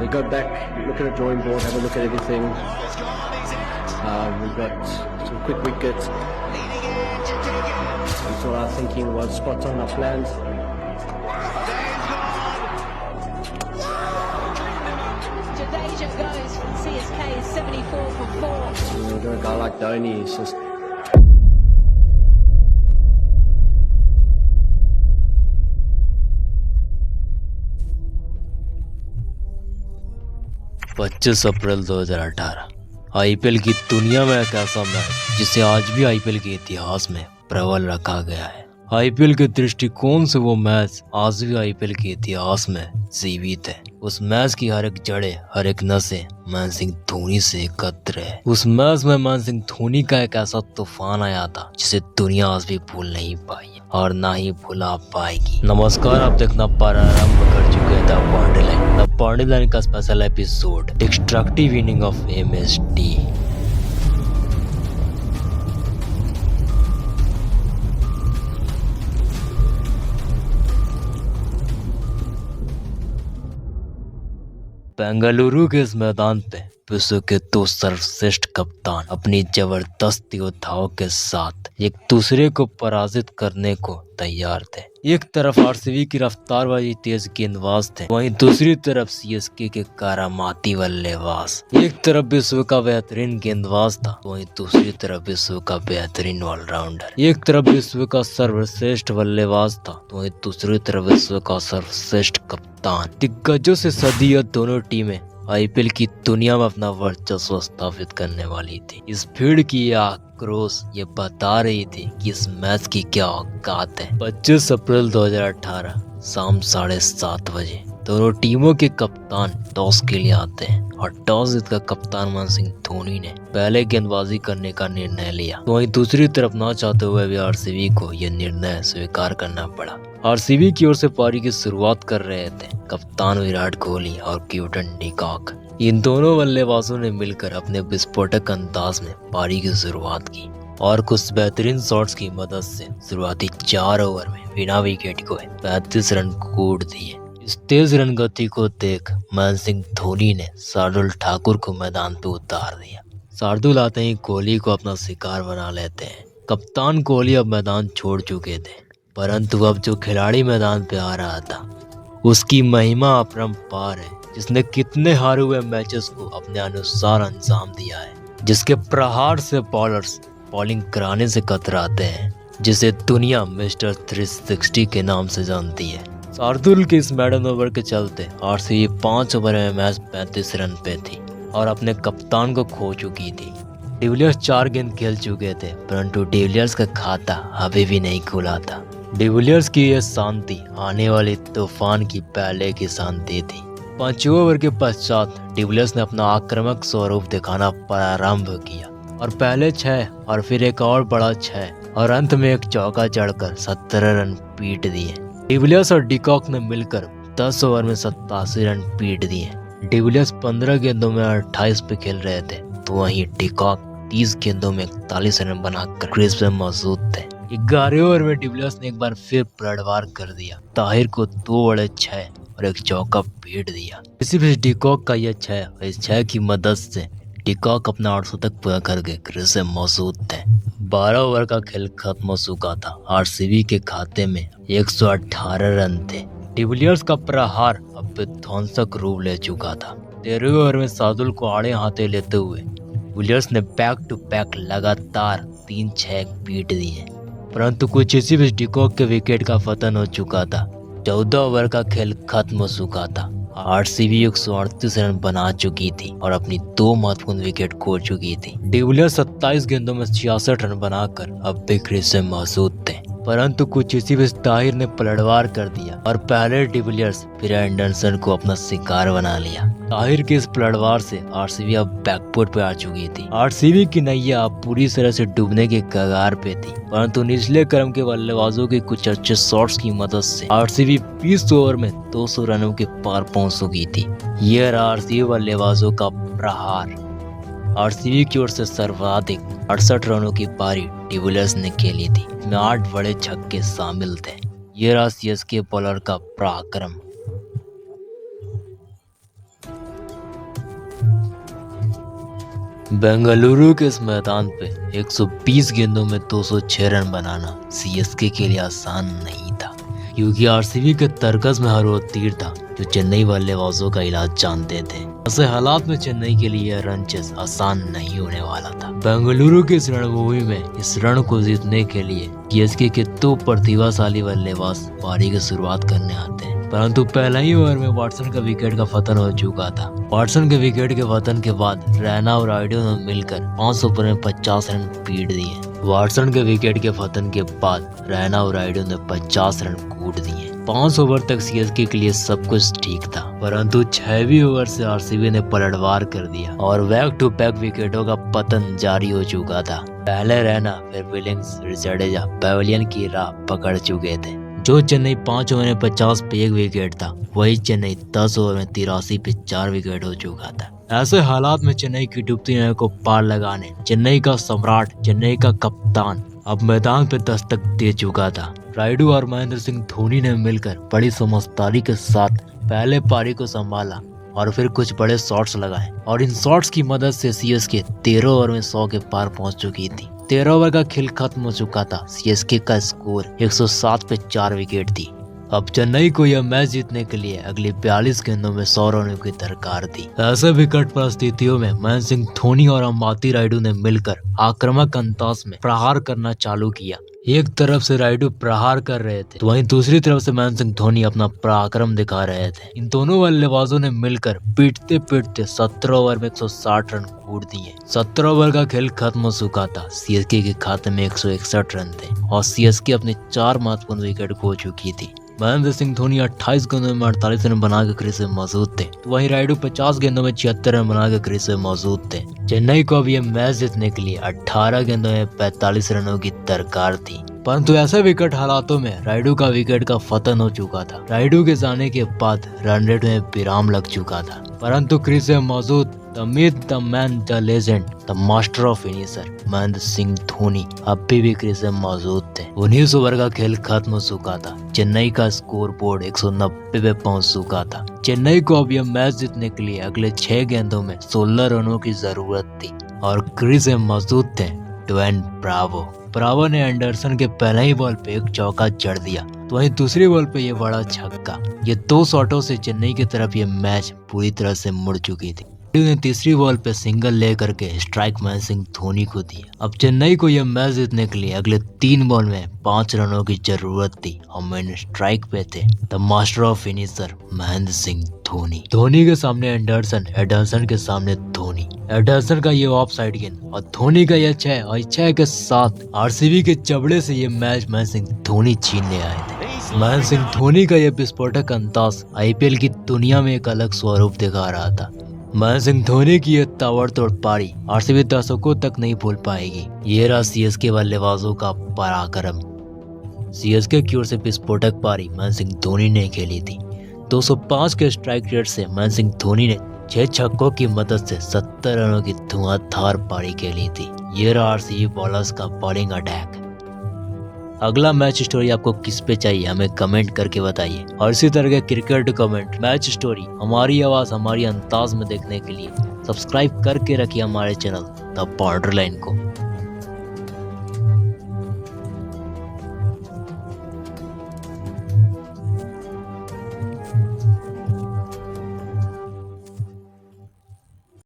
We got back, look at the drawing board, have a look at everything. We've got some quick wickets. So our thinking was spot on our plans. Jadeja goes from CSK 74 for 4. We've got a guy like Dhoni, he's just 25 April 2018 IPL की दुनिया में एक ऐसा match जिसे आज भी IPL के इतिहास में प्रबल रखा गया है। आईपीएल के दृष्टिकोण से वो मैच आज भी आईपीएल के इतिहास में जीवित है। उस मैच की हर एक जड़ें, हर एक नसें महेंद्र सिंह धोनी से एकत्र है। उस मैच में महेंद्र सिंह धोनी का एक ऐसा तूफान आया था जिसे दुनिया आज भी भूल नहीं पाई और ना ही भुला पाएगी। नमस्कार, आप देखना प्रारंभ कर चुके हैं द पांडे लाइन का special episode destructive inning of MSD। Bengaluru के इस मैदान पे विश्व के दो सर्वश्रेष्ठ कप्तान अपनी जबरदस्त योद्धाओं के साथ एक दूसरे को पराजित करने को तैयार थे। एक तरफ आरसीबी की रफ्तारबाजी तेज गेंदबाज थे, वहीं दूसरी तरफ सीएसके के करामाती बल्लेबाज। एक तरफ विश्व का बेहतरीन गेंदबाज था, वहीं दूसरी तरफ विश्व का बेहतरीन ऑलराउंडर। एक तरफ विश्व का सर्वश्रेष्ठ बल्लेबाज था, वहीं दूसरी तरफ विश्व का सर्वश्रेष्ठ कप्तान। दिग्गजों से सदी यह दोनों टीमें आईपीएल की दुनिया में अपना वर्चस्व स्थापित करने वाली थी। इस भीड़ की यह आक्रोश ये बता रही थी कि इस मैच की क्या औकात है। 25 अप्रैल 2018 शाम 7:30 बजे दोनों टीमों के कप्तान टॉस के लिए आते हैं और टॉस जीतकर कप्तान महेंद्र सिंह धोनी ने पहले गेंदबाजी करने का निर्णय लिया। वहीं दूसरी तरफ ना चाहते हुए भी आरसीबी को यह निर्णय स्वीकार करना पड़ा। आरसीबी की ओर से पारी की शुरुआत कर रहे थे कप्तान विराट कोहली और कैप्टन डिकॉक। इन दोनों बल्लेबाजों ने मिलकर अपने विस्फोटक अंदाज में पारी की शुरुआत की और कुछ बेहतरीन शॉट्स की मदद से शुरुआती 4 ओवर में बिना विकेट को 35 रन कूट दिए। इस तेज रन गति को देख महेंद्र सिंह धोनी ने शार्दुल ठाकुर को मैदान पे उतार दिया। शार्दुल आते ही कोहली को अपना शिकार बना लेते हैं। कप्तान कोहली अब मैदान छोड़ चुके थे, परंतु अब जो खिलाड़ी मैदान पे आ रहा था उसकी महिमा अपरंपार है, जिसने कितने हारे हुए मैचेस को अपने अनुसार अंजाम दिया है, जिसके प्रहार से बॉलर्स बॉलिंग कराने से कतराते हैं, जिसे दुनिया मिस्टर 360 के नाम से जानती है। शार्दुल के इस मैडन ओवर के चलते आरसीबी 5 ओवर में मैच 35 रन पे थी और अपने कप्तान को खो चुकी थी। डिविलियर्स 4 गेंद खेल चुके थे, परंतु डिविलियर्स का खाता अभी भी नहीं खुला था। डिविलियर्स की यह शांति आने वाली तूफान की पहले की शांति थी। 5 ओवर के पश्चात डिविलियर्स ने अपना आक्रामक स्वरूप दिखाना प्रारंभ किया और पहले 6 और फिर एक और बड़ा 6 और अंत में एक चौका जड़कर 17 रन पीट दिए। डिविलियर्स और डिकॉक ने मिलकर 10 ओवर में 87 रन पीट दिए। डिविलियर्स 15 गेंदों में 28 पे खेल रहे थे, तो वहीं डिकॉक 30 गेंदों में 41 रन बनाकर क्रीज पे मौजूद थे। 11 ओवर में डिविलियर्स ने एक बार फिर पलटवार कर दिया। ताहिर को 2 बड़े 6 और एक चौका पीट दिया। इसी बीच डिकॉक का यह 6 और इस 6 की मदद से डिकॉक अपना 800 तक पूरा करके क्रीज से मौजूद थे। 12 ओवर का खेल खत्म हो चुका था। आरसीबी के खाते में 118 रन थे। डिविलियर्स का प्रहार अब विध्वंसक रूप ले चुका था। 13 ओवर में शार्दुल को आड़े हाथे लेते हुए डिविलियर्स ने बैक टू बैक लगातार 3-6 पीट दिए, परंतु कुछ इसी बीच डिकॉक के विकेट का पतन हो चुका था। 14 ओवर का खेल खत्म हो चुका था। आरसीबी 138 रन बना चुकी थी और अपनी 2 महत्वपूर्ण विकेट खो चुकी थी। डिविलियर्स 27 गेंदों में 66 रन बनाकर अब भी क्रीज से मौजूद थे, परंतु कुछ इसी बीच ताहिर ने पलटवार कर दिया और पहले डिविलियर्स फिर एंडरसन को अपना शिकार बना लिया। ताहिर के इस पलटवार से आरसीबी अब बैकफुट पे आ चुकी थी। आरसीबी की नैया अब पूरी तरह से डूबने के कगार पे थी, परंतु निचले क्रम के बल्लेबाजों के कुछ अच्छे शॉट्स की मदद से आरसीबी 20 ओवर में 200 रनों के पार पहुंच चुकी थी। यह रहा आरसीबी बल्लेबाजों का प्रहार। आरसीबी की ओर से सर्वाधिक 68 रनों की पारी डिविलियर्स ने खेली थी, इसमें 8 बड़े छक्के शामिल थे। ये रहा सीएसके बॉलर का पराक्रम। बेंगलुरु के इस मैदान पे 120 गेंदों में 206 रन बनाना सीएसके के लिए आसान नहीं था, क्योंकि आरसीबी के तरकस में हर वो तीर था जो चेन्नई बल्लेबाजों का इलाज जानते थे। ऐसे हालात में चेन्नई के लिए रन चेस आसान नहीं होने वाला था। बेंगलुरु की इस रणभूमि में इस रण को जीतने के लिए सीएसके के 2 प्रतिभाशाली बल्लेबाज पारी की शुरुआत करने आते हैं, परंतु पहला ही ओवर में वाटसन का विकेट का पतन हो चुका था। वाटसन के विकेट के पतन के बाद रैना और राइडो ने मिलकर 5 ओवर में 50 रन पीट दिए। वाटसन के विकेट के पतन के बाद रैना और राइडो ने 50 रन कूट दिए। 5 ओवर तक सीएसके के लिए सब कुछ ठीक था, परंतु 6वें ओवर से आरसीबी ने पलटवार कर दिया और बैक टू बैक विकेटों का पतन जारी हो चुका था। पहले रैना फिर विलियम्स फिर जडेजा पवेलियन की राह पकड़ चुके थे। जो चेन्नई 5 ओवर में 50 पे 1 विकेट था, वही चेन्नई 10 ओवर में 83 पे 4 विकेट हो चुका था। ऐसे हालात में चेन्नई की डूबती नहर को पार लगाने चेन्नई का सम्राट, चेन्नई का कप्तान अब मैदान पे दस्तक दे चुका था। राइडू और महेंद्र सिंह धोनी ने मिलकर बड़ी समझदारी के साथ पहले पारी को संभाला और फिर कुछ बड़े शॉट्स लगाए और इन शॉट्स की मदद से सीएसके 13 ओवर में 100 के पार पहुंच चुकी थी। 13 ओवर का खेल खत्म हो चुका था। सीएसके का स्कोर 107 पे 4 विकेट थी। अब चेन्नई को यह मैच जीतने के लिए अगली 42 गेंदों में 100 रनों की दरकार थी। ऐसे विकट परिस्थितियों में महेंद्र सिंह धोनी और अंबाती राइडू ने मिलकर आक्रामक अंदाज में प्रहार करना चालू किया। एक तरफ से राइडू प्रहार कर रहे थे तो वहीं दूसरी तरफ से महेंद्र सिंह धोनी अपना पराक्रम दिखा रहे थे। इन दोनों बल्लेबाजों ने मिलकर पीटते पीटते 17 ओवर में 160 रन कूट दिए। 17 ओवर का खेल खत्म हो चुका था। सीएसके के खाते में 161 रन थे और सीएसके अपने 4 महत्वपूर्ण विकेट खो चुकी थी। महेंद्र सिंह धोनी 28 गेंदों में 48 रन बनाकर क्रीज में मौजूद थे, तो वहीं राइडू 50 गेंदों में 76 रन बनाकर क्रीज में मौजूद थे। चेन्नई को अब यह मैच जीतने के लिए 18 गेंदों में 45 रनों की दरकार थी, परंतु ऐसे विकट हालातों में राइडू का विकेट का पतन हो चुका था। राइडू के जाने के बाद रन रेट में विराम लग चुका था, परंतु क्रीज में मौजूद the myth, the man, the legend, the master of finisher Mahendra Singh Dhoni अब भी क्रीज में मौजूद थे। 19 ओवर का खेल खत्म हो चुका था। चेन्नई का स्कोर बोर्ड 190 पे पहुंच चुका था। चेन्नई को अब यह मैच जीतने के लिए अगले 6 गेंदों में 16 रनों की जरूरत थी और क्रीज में मौजूद थे ड्वेन ब्रावो ने एंडरसन के पहले ही बॉल पे एक चौका जड़ दिया, तो वहीं दूसरी बॉल पे ये बड़ा छक्का। ये 2 शॉटों से चेन्नई की तरफ ये मैच पूरी तरह से मुड़ चुकी थी। ने तीसरी बॉल पे सिंगल लेकर के स्ट्राइक महेंद्र सिंह धोनी को दिया। अब चेन्नई को यह मैच जीतने के लिए अगले 3 बॉल में 5 रनों की जरूरत थी और मेन स्ट्राइक पे थे the master of finisher Mahendra Singh Dhoni के सामने एंडरसन के सामने धोनी। एंडरसन का ये ऑफ साइड गेंद और धोनी का यह 6 और 6 के साथ आरसीबी के जबड़े से ये मैच महेंद्र सिंह धोनी छीनने आए थे। महेंद्र सिंह धोनी का यह विस्फोटक अंदाज आईपीएल की दुनिया में एक अलग स्वरूप दिखा रहा था। महेंद्र सिंह धोनी की यह ताबड़तोड़ पारी आरसीबी दर्शकों तक नहीं भूल पाएगी। ये रहा सीएसके बल्लेबाजों का पराक्रम। सीएसके की ओर से विस्फोटक पारी महेंद्र सिंह धोनी ने खेली थी। 205 के स्ट्राइक रेट से महेंद्र सिंह धोनी ने 6 छक्कों की मदद से 70 रनों की धुआंधार पारी खेली थी। ये रहा आरसीबी बॉलर्स का बॉलिंग अटैक। अगला मैच स्टोरी आपको किस पे चाहिए हमें कमेंट करके बताइए, और इसी तरह के क्रिकेट कमेंट, मैच स्टोरी हमारी आवाज हमारी अंदाज में देखने के लिए सब्सक्राइब करके रखिए हमारे चैनल द बॉर्डरलाइन को।